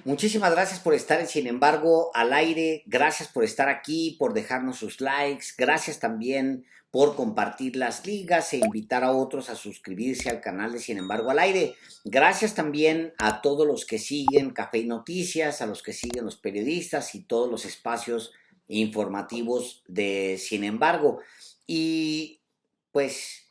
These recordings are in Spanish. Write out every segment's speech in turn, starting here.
Muchísimas gracias por estar en Sin embargo al aire, gracias por estar aquí, por dejarnos sus likes, gracias también por compartir las ligas e invitar a otros a suscribirse al canal de Sin embargo al aire. Gracias también a todos los que siguen Café y Noticias, a los que siguen los periodistas y todos los espacios informativos de Sin embargo. Y pues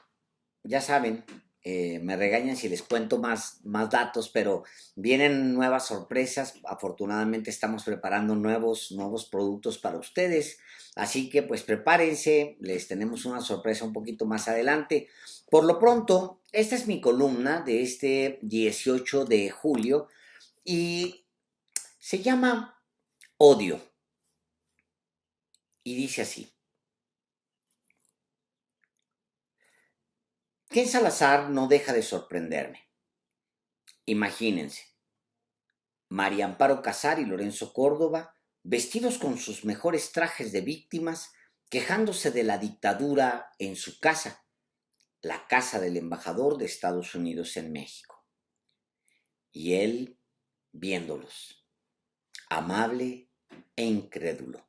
ya saben, me regañan si les cuento más datos, pero vienen nuevas sorpresas. Afortunadamente estamos preparando nuevos productos para ustedes. Así que pues prepárense, les tenemos una sorpresa un poquito más adelante. Por lo pronto, esta es mi columna de este 18 de julio y se llama Odio. Y dice así. Ken Salazar no deja de sorprenderme. Imagínense. María Amparo Casar y Lorenzo Córdoba, vestidos con sus mejores trajes de víctimas, quejándose de la dictadura en su casa, la casa del embajador de Estados Unidos en México. Y él viéndolos, amable e incrédulo,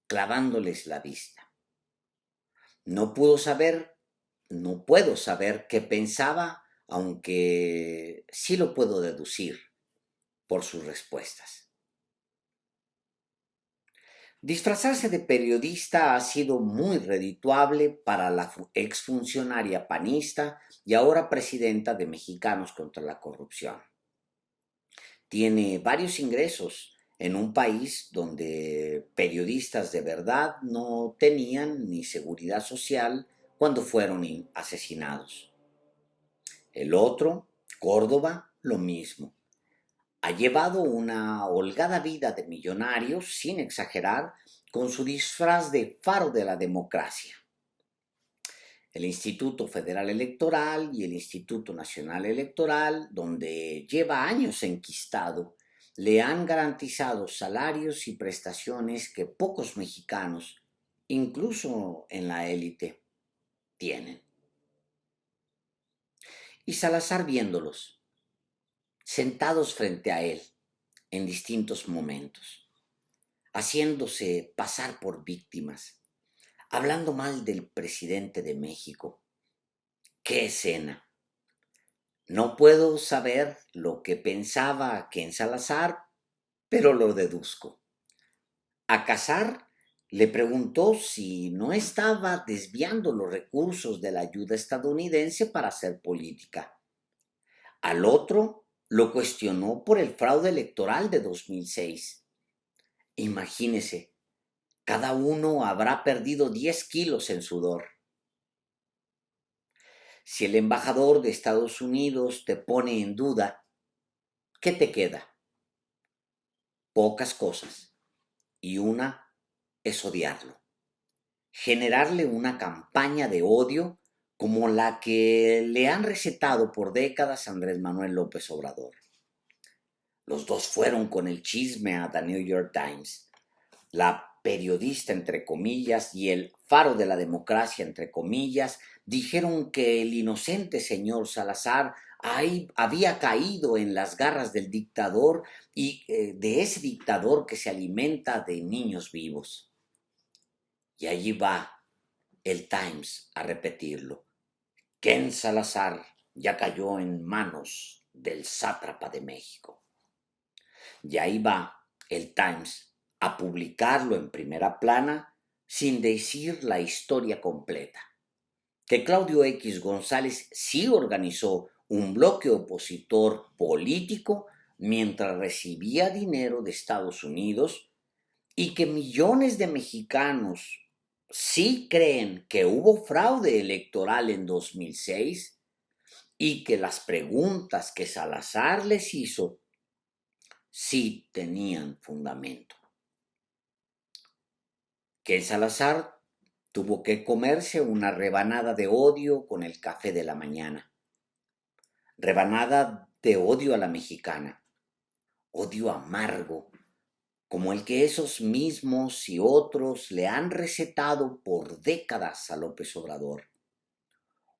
clavándoles la vista. No pudo saber, no puedo saber qué pensaba, aunque sí lo puedo deducir por sus respuestas. Disfrazarse de periodista ha sido muy redituable para la exfuncionaria panista y ahora presidenta de Mexicanos contra la Corrupción. Tiene varios ingresos en un país donde periodistas de verdad no tenían ni seguridad social cuando fueron asesinados. El otro, Córdoba, lo mismo. Ha llevado una holgada vida de millonario, sin exagerar, con su disfraz de faro de la democracia. El Instituto Federal Electoral y el Instituto Nacional Electoral, donde lleva años enquistado, le han garantizado salarios y prestaciones que pocos mexicanos, incluso en la élite, tienen. Y Salazar viéndolos, sentados frente a él en distintos momentos, haciéndose pasar por víctimas, hablando mal del presidente de México. ¡Qué escena! No puedo saber lo que pensaba Ken Salazar, pero lo deduzco. A Casar le preguntó si no estaba desviando los recursos de la ayuda estadounidense para hacer política. Al otro lo cuestionó por el fraude electoral de 2006. Imagínese, cada uno habrá perdido 10 kilos en sudor. Si el embajador de Estados Unidos te pone en duda, ¿qué te queda? Pocas cosas. Y una es odiarlo. Generarle una campaña de odio como la que le han recetado por décadas a Andrés Manuel López Obrador. Los dos fueron con el chisme a The New York Times. La periodista, entre comillas, y el faro de la democracia, entre comillas, dijeron que el inocente señor Salazar había caído en las garras del dictador y de ese dictador que se alimenta de niños vivos. Y allí va el Times a repetirlo. Ken Salazar ya cayó en manos del sátrapa de México. Y ahí va el Times a publicarlo en primera plana sin decir la historia completa. Que Claudio X González sí organizó un bloque opositor político mientras recibía dinero de Estados Unidos y que millones de mexicanos sí creen que hubo fraude electoral en 2006 y que las preguntas que Salazar les hizo sí tenían fundamento. Que Salazar tuvo que comerse una rebanada de odio con el café de la mañana. Rebanada de odio a la mexicana. Odio amargo, como el que esos mismos y otros le han recetado por décadas a López Obrador.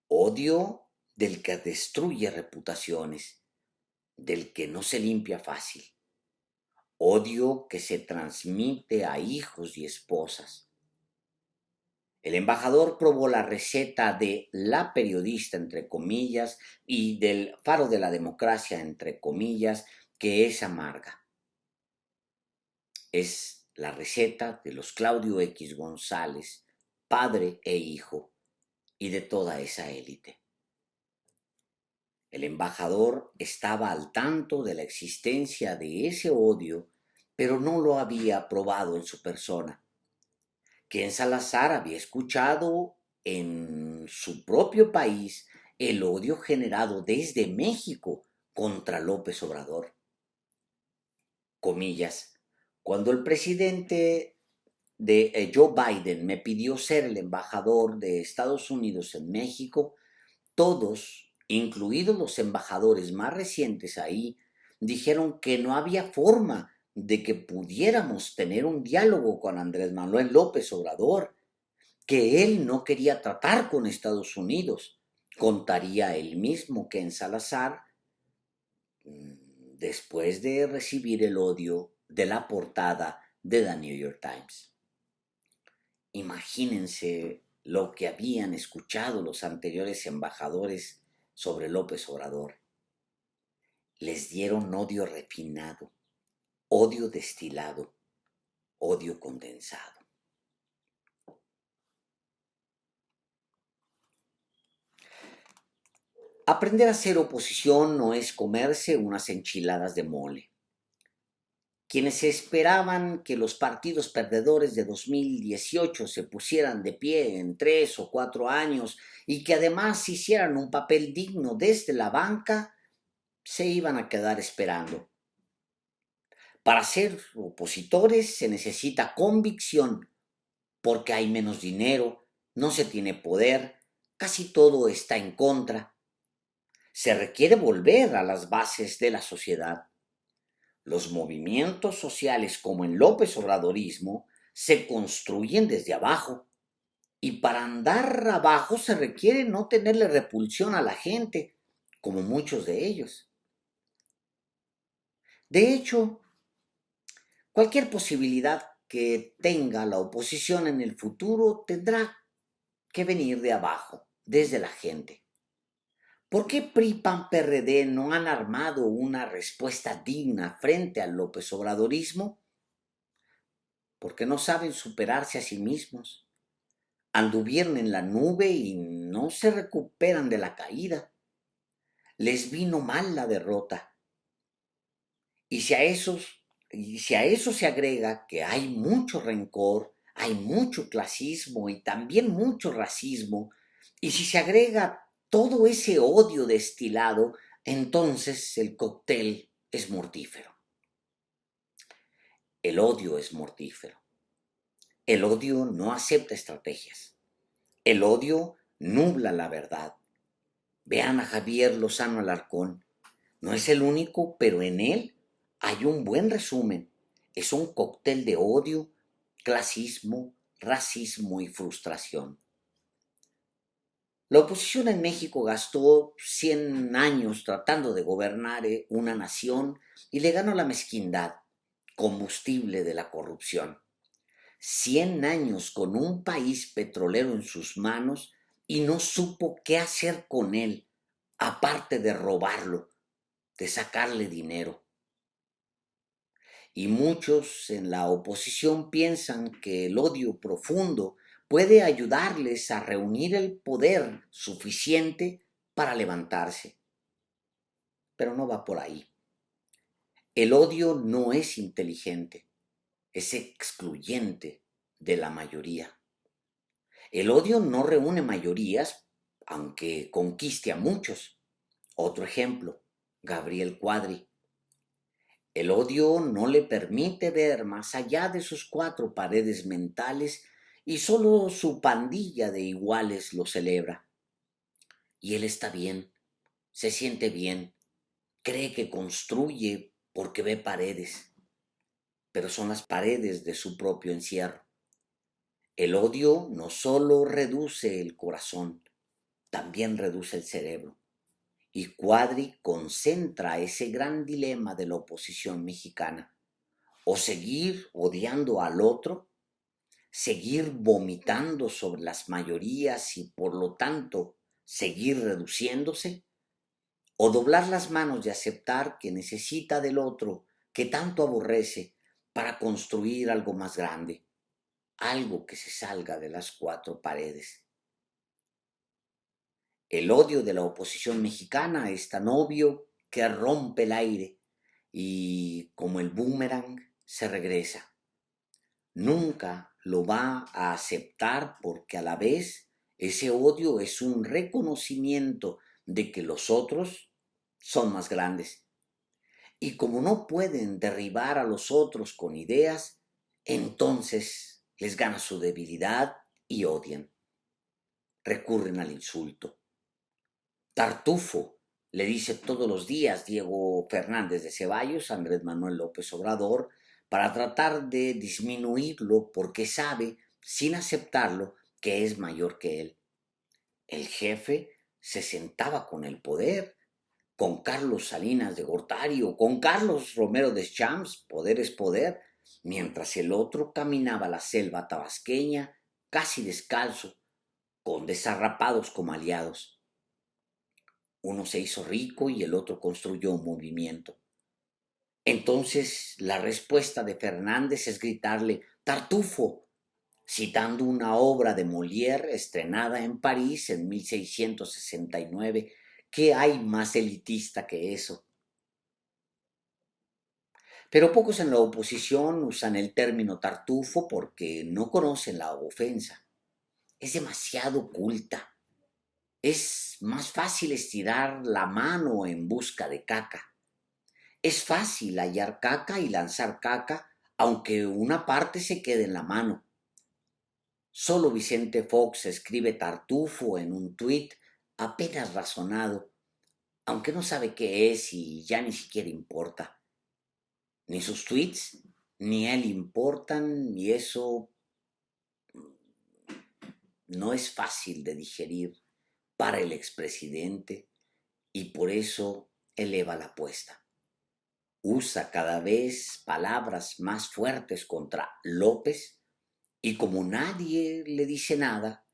Odio del que destruye reputaciones, del que no se limpia fácil. odio que se transmite a hijos y esposas. El embajador probó la receta de la periodista, entre comillas, y del faro de la democracia, entre comillas, que es amarga. Es la receta de los Claudio X González, padre e hijo, y de toda esa élite. El embajador estaba al tanto de la existencia de ese odio, pero no lo había probado en su persona. Ken Salazar había escuchado en su propio país el odio generado desde México contra López Obrador. Comillas, cuando el presidente Joe Biden me pidió ser el embajador de Estados Unidos en México, todos, incluidos los embajadores más recientes ahí, dijeron que no había forma de que pudiéramos tener un diálogo con Andrés Manuel López Obrador, que él no quería tratar con Estados Unidos. Contaría él mismo que en Salazar, después de recibir el odio de la portada de The New York Times. Imagínense lo que habían escuchado los anteriores embajadores sobre López Obrador. Les dieron odio refinado, odio destilado, odio condensado. Aprender a hacer oposición no es comerse unas enchiladas de mole. Quienes esperaban que los partidos perdedores de 2018 se pusieran de pie en 3 o 4 años y que además hicieran un papel digno desde la banca, se iban a quedar esperando. Para ser opositores se necesita convicción, porque hay menos dinero, no se tiene poder, casi todo está en contra. Se requiere volver a las bases de la sociedad. Los movimientos sociales, como el López Obradorismo, se construyen desde abajo. Y para andar abajo se requiere no tenerle repulsión a la gente, como muchos de ellos. De hecho, cualquier posibilidad que tenga la oposición en el futuro tendrá que venir de abajo, desde la gente. ¿Por qué PRI, PAN, PRD no han armado una respuesta digna frente al López Obradorismo? Porque no saben superarse a sí mismos. Anduvieron en la nube y no se recuperan de la caída. Les vino mal la derrota. Y si a eso se agrega que hay mucho rencor, hay mucho clasismo y también mucho racismo, y si se agrega todo ese odio destilado, entonces el cóctel es mortífero. El odio es mortífero. El odio no acepta estrategias. El odio nubla la verdad. Vean a Javier Lozano Alarcón. No es el único, pero en él hay un buen resumen. Es un cóctel de odio, clasismo, racismo y frustración. La oposición en México gastó 100 años tratando de gobernar una nación y le ganó la mezquindad, combustible de la corrupción. 100 años con un país petrolero en sus manos y no supo qué hacer con él, aparte de robarlo, de sacarle dinero. Y muchos en la oposición piensan que el odio profundo puede ayudarles a reunir el poder suficiente para levantarse. Pero no va por ahí. El odio no es inteligente, es excluyente de la mayoría. El odio no reúne mayorías, aunque conquiste a muchos. Otro ejemplo, Gabriel Cuadri. El odio no le permite ver más allá de sus 4 paredes mentales y solo su pandilla de iguales lo celebra. Y él está bien, se siente bien, cree que construye porque ve paredes, pero son las paredes de su propio encierro. El odio no solo reduce el corazón, también reduce el cerebro. Y Cuadri concentra ese gran dilema de la oposición mexicana. o seguir odiando al otro, seguir vomitando sobre las mayorías y por lo tanto seguir reduciéndose, o doblar las manos y aceptar que necesita del otro que tanto aborrece para construir algo más grande, algo que se salga de las cuatro paredes. El odio de la oposición mexicana es tan obvio que rompe el aire y, como el boomerang, se regresa. Nunca lo va a aceptar porque a la vez ese odio es un reconocimiento de que los otros son más grandes. Y como no pueden derribar a los otros con ideas, entonces les gana su debilidad y odian. Recurren al insulto. Tartufo, le dice todos los días Diego Fernández de Ceballos a Andrés Manuel López Obrador para tratar de disminuirlo porque sabe, sin aceptarlo, que es mayor que él. El jefe se sentaba con el poder, con Carlos Salinas de Gortari o con Carlos Romero de Champs, poder es poder, mientras el otro caminaba la selva tabasqueña casi descalzo, con desarrapados como aliados. Uno se hizo rico y el otro construyó un movimiento. Entonces la respuesta de Fernández es gritarle «Tartufo», citando una obra de Molière estrenada en París en 1669. ¿Qué hay más elitista que eso? Pero pocos en la oposición usan el término tartufo porque no conocen la ofensa. Es demasiado culta. Es más fácil estirar la mano en busca de caca. Es fácil hallar caca y lanzar caca, aunque una parte se quede en la mano. Solo Vicente Fox escribe tartufo en un tuit apenas razonado, aunque no sabe qué es y ya ni siquiera importa. Ni sus tweets ni él importan y eso no es fácil de digerir para el expresidente y por eso eleva la apuesta. Usa cada vez palabras más fuertes contra López y como nadie le dice nada,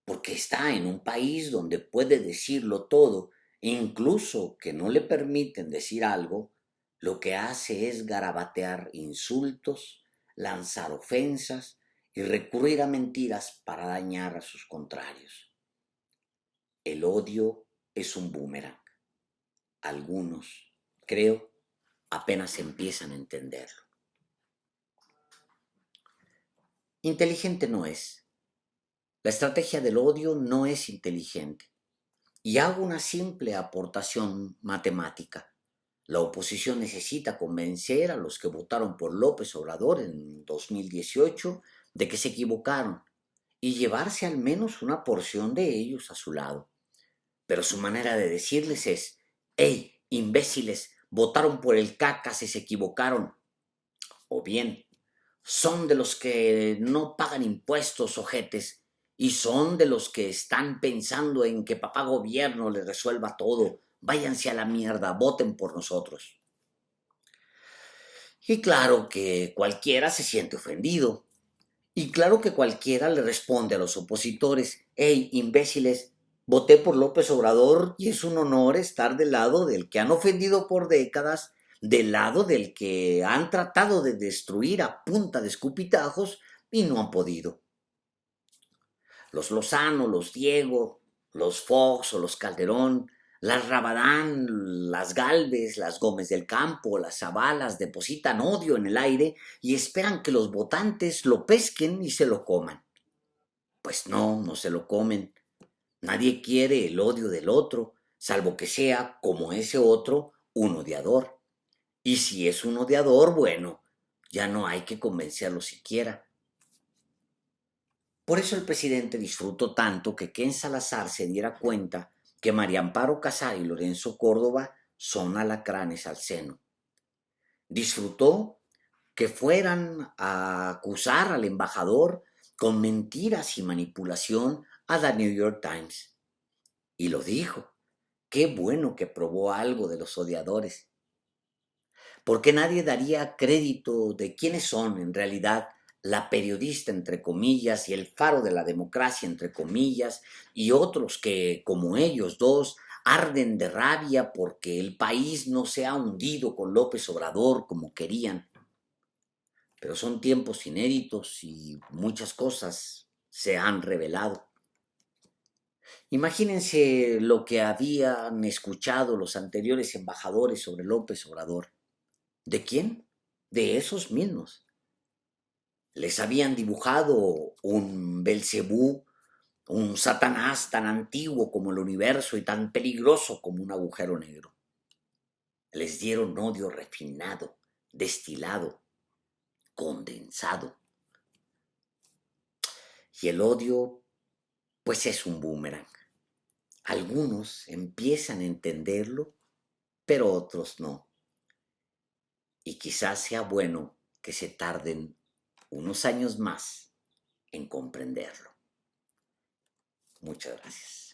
porque está en un país donde puede decirlo todo, incluso que no le permiten decir algo, lo que hace es garabatear insultos, lanzar ofensas y recurrir a mentiras para dañar a sus contrarios. El odio es un boomerang. Algunos, creo, apenas empiezan a entenderlo. Inteligente no es. La estrategia del odio no es inteligente. Y hago una simple aportación matemática. La oposición necesita convencer a los que votaron por López Obrador en 2018 de que se equivocaron y llevarse al menos una porción de ellos a su lado. Pero su manera de decirles es, «¡Hey, imbéciles! Votaron por el cacas y se equivocaron». O bien, «Son de los que no pagan impuestos, ojetes, y son de los que están pensando en que papá gobierno les resuelva todo. Váyanse a la mierda, voten por nosotros». Y claro que cualquiera se siente ofendido. Y claro que cualquiera le responde a los opositores, «Hey, imbéciles, voté por López Obrador y es un honor estar del lado del que han ofendido por décadas, del lado del que han tratado de destruir a punta de escupitajos y no han podido». Los Lozano, los Diego, los Fox o los Calderón, las Rabadán, las Gálvez, las Gómez del Campo, las Zavalas depositan odio en el aire y esperan que los votantes lo pesquen y se lo coman. Pues no, no se lo comen. Nadie quiere el odio del otro, salvo que sea, como ese otro, un odiador. Y si es un odiador, bueno, ya no hay que convencerlo siquiera. Por eso el presidente disfrutó tanto que Ken Salazar se diera cuenta que María Amparo Casar y Lorenzo Córdoba son alacranes al seno. Disfrutó que fueran a acusar al embajador con mentiras y manipulación a The New York Times. Y lo dijo. Qué bueno que probó algo de los odiadores. porque nadie daría crédito de quiénes son en realidad la periodista, entre comillas, y el faro de la democracia, entre comillas, y otros que, como ellos dos, arden de rabia porque el país no se ha hundido con López Obrador como querían. Pero son tiempos inéditos y muchas cosas se han revelado. Imagínense lo que habían escuchado los anteriores embajadores sobre López Obrador. ¿De quién? De esos mismos. Les habían dibujado un Belcebú, un Satanás tan antiguo como el universo y tan peligroso como un agujero negro. Les dieron odio refinado, destilado, condensado. Y el odio, pues es un boomerang. Algunos empiezan a entenderlo, pero otros no. Y quizás sea bueno que se tarden unos años más en comprenderlo. Muchas gracias.